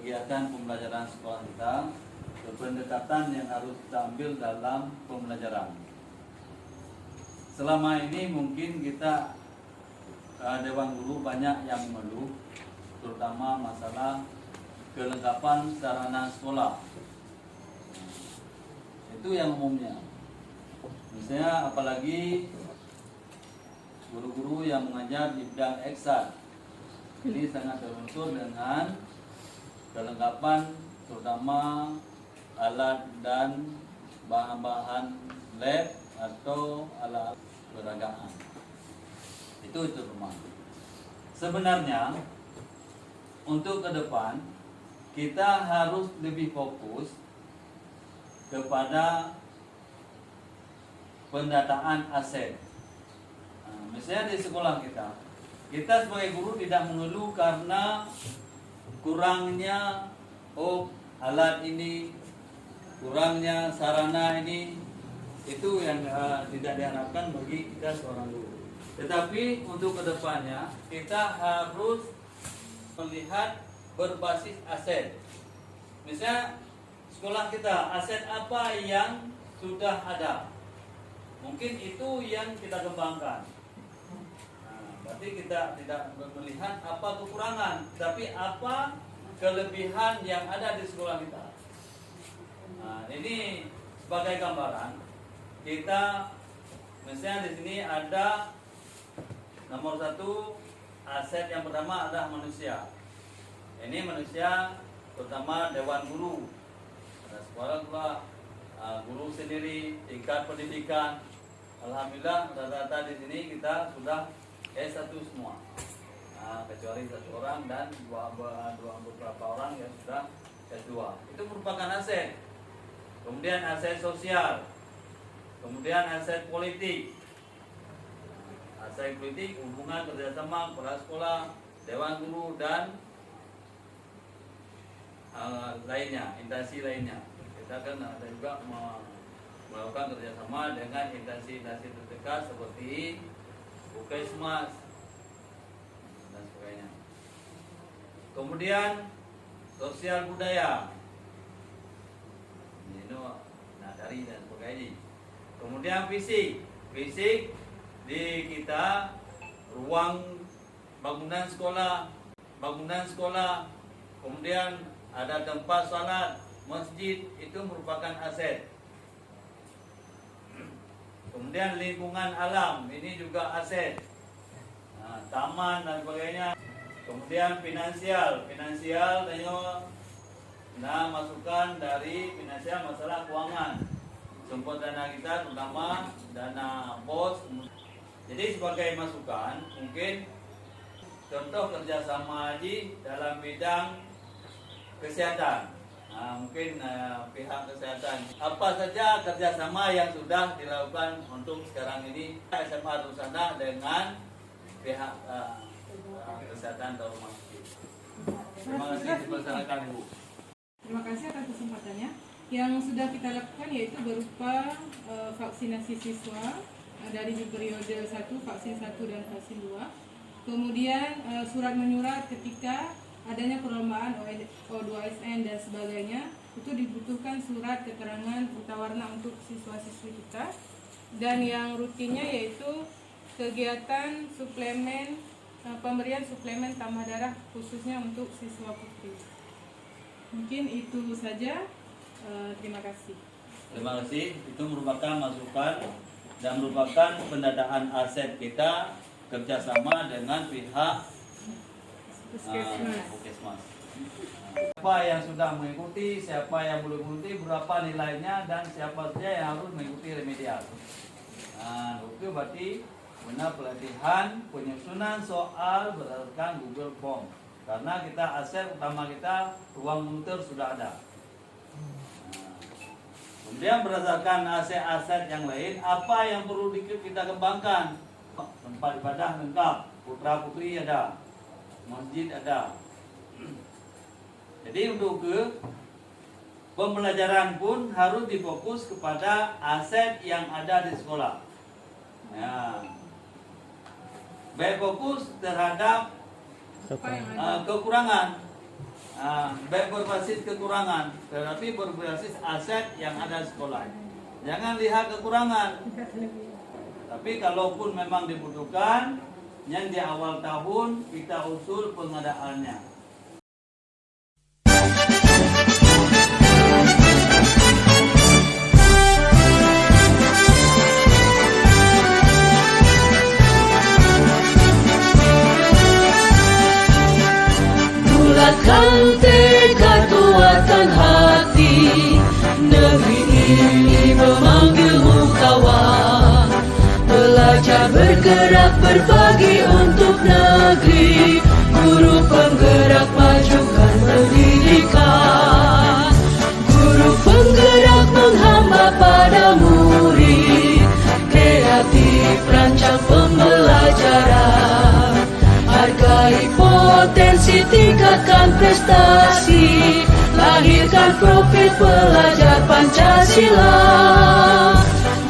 kegiatan pembelajaran sekolah kita, pendekatan yang harus kita ambil dalam pembelajaran. Selama ini mungkin kita Dewan Guru banyak yang mengeluh, terutama masalah kelengkapan sarana sekolah. Itu yang umumnya. Misalnya apalagi guru-guru yang mengajar di bidang eksat, ini sangat terunsur dengan kelengkapan terutama alat dan bahan-bahan lab atau alat peragaan. Itu rumah. Sebenarnya untuk ke depan kita harus lebih fokus kepada pendataan aset. Misalnya di sekolah kita sebagai guru tidak mengeluh karena kurangnya alat ini, kurangnya sarana ini. Itu yang tidak diharapkan bagi kita seorang guru. Tetapi untuk kedepannya kita harus melihat berbasis aset. Misalnya sekolah kita, aset apa yang sudah ada, mungkin itu yang kita kembangkan. Berarti kita tidak melihat apa kekurangan, tapi apa kelebihan yang ada di sekolah kita. Ini sebagai gambaran. Kita misalnya di sini ada nomor 1, aset yang pertama adalah manusia. Ini manusia terutama Dewan Guru. Ada sekolah guru sendiri, tingkat pendidikan. Alhamdulillah rata-rata di sini kita sudah S1 semua. Kecuali 1 orang dan beberapa orang yang sudah S2. Itu merupakan aset. Kemudian aset sosial. Kemudian aset politik. Aset politik, hubungan kerjasama kepala sekolah, Dewan Guru dan lainnya, instansi lainnya. Kita kan ada juga melakukan kerjasama dengan instansi-instansi terdekat seperti Puskesmas dan sebagainya. Kemudian sosial budaya, dari dan sebagainya. Kemudian fisik di kita ruang bangunan sekolah, kemudian ada tempat salat, masjid, itu merupakan aset. Kemudian lingkungan alam, ini juga aset. Taman dan sebagainya. Kemudian finansial tengok masukan dari finansial masalah keuangan. Sumber dana kita terutama dana BOS. Jadi sebagai masukan mungkin contoh kerjasama haji dalam bidang kesehatan. Mungkin pihak kesehatan apa saja kerjasama yang sudah dilakukan untuk sekarang ini SMA Rusana dengan pihak kesehatan atau rumah sakit. Terima kasih, dipersilakan Ibu. Terima kasih atas kesempatannya. Yang sudah kita lakukan yaitu berupa vaksinasi siswa dari periode 1, vaksin 1 dan vaksin 2. Kemudian surat menyurat ketika adanya perlombaan O2SN dan sebagainya, itu dibutuhkan surat keterangan buta warna untuk siswa-siswi kita. Dan yang rutinnya yaitu kegiatan suplemen, pemberian suplemen tambah darah khususnya untuk siswa putri. Mungkin itu saja. Terima kasih. Terima kasih. Itu merupakan masukan dan merupakan pendataan aset kita kerjasama dengan pihak Puskesmas. Siapa yang sudah mengikuti, siapa yang belum mengikuti, berapa nilainya, dan siapa saja yang harus mengikuti remedial. Itu berarti benar pelatihan penyusunan soal berdasarkan Google Form. Karena kita aset utama kita ruang monitor sudah ada. Kemudian berdasarkan aset-aset yang lain, apa yang perlu kita kembangkan? Tempat ibadah lengkap, putra putri ada, masjid ada. Jadi untuk pembelajaran pun harus difokus kepada aset yang ada di sekolah. Baik fokus terhadap kekurangan. baik berbasis kekurangan, tetapi berbasis aset yang ada di sekolah. Jangan lihat kekurangan. Tapi kalaupun memang dibutuhkan, yang di awal tahun kita usul pengadaannya. Bulatkan tekad, kuatkan hati, negeri ini memanggilmu kawan. Belajar, bergerak, berbagi untuk negeri, guru penggerak majukan pendidikan. Guru penggerak menghamba pada murid, kreatif rancang pembelajaran. Hargai potensi, tingkatkan prestasi, lahirkan profil pelajar Pancasila.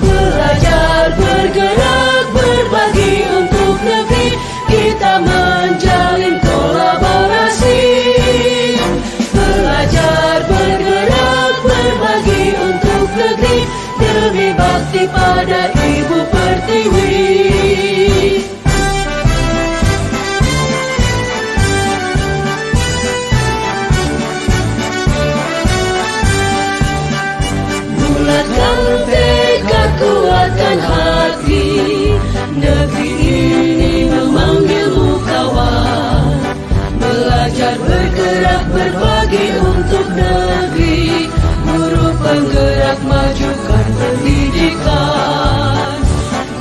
Belajar, bergerak, berbagi untuk negeri, kita menjalin kolaborasi. Belajar, bergerak, berbagi untuk negeri, demi bakti pada Ibu Pertiwi. Bulatkan tekad, kuatkan hati, negeri ini memanggilmu kawan. Belajar, bergerak, berbagi untuk negeri, guru penggerak majukan pendidikan.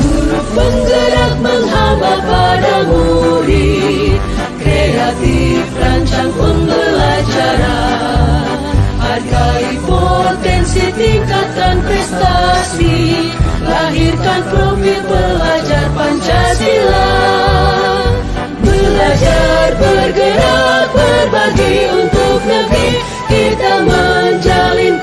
Guru penggerak menghamba pada murid, kreatif rancang pembelajaran. Hargai potensi, tingkatkan prestasi, lahirkan profil pelajar Pancasila. Belajar, bergerak, berbagi untuk negeri, kita menjalin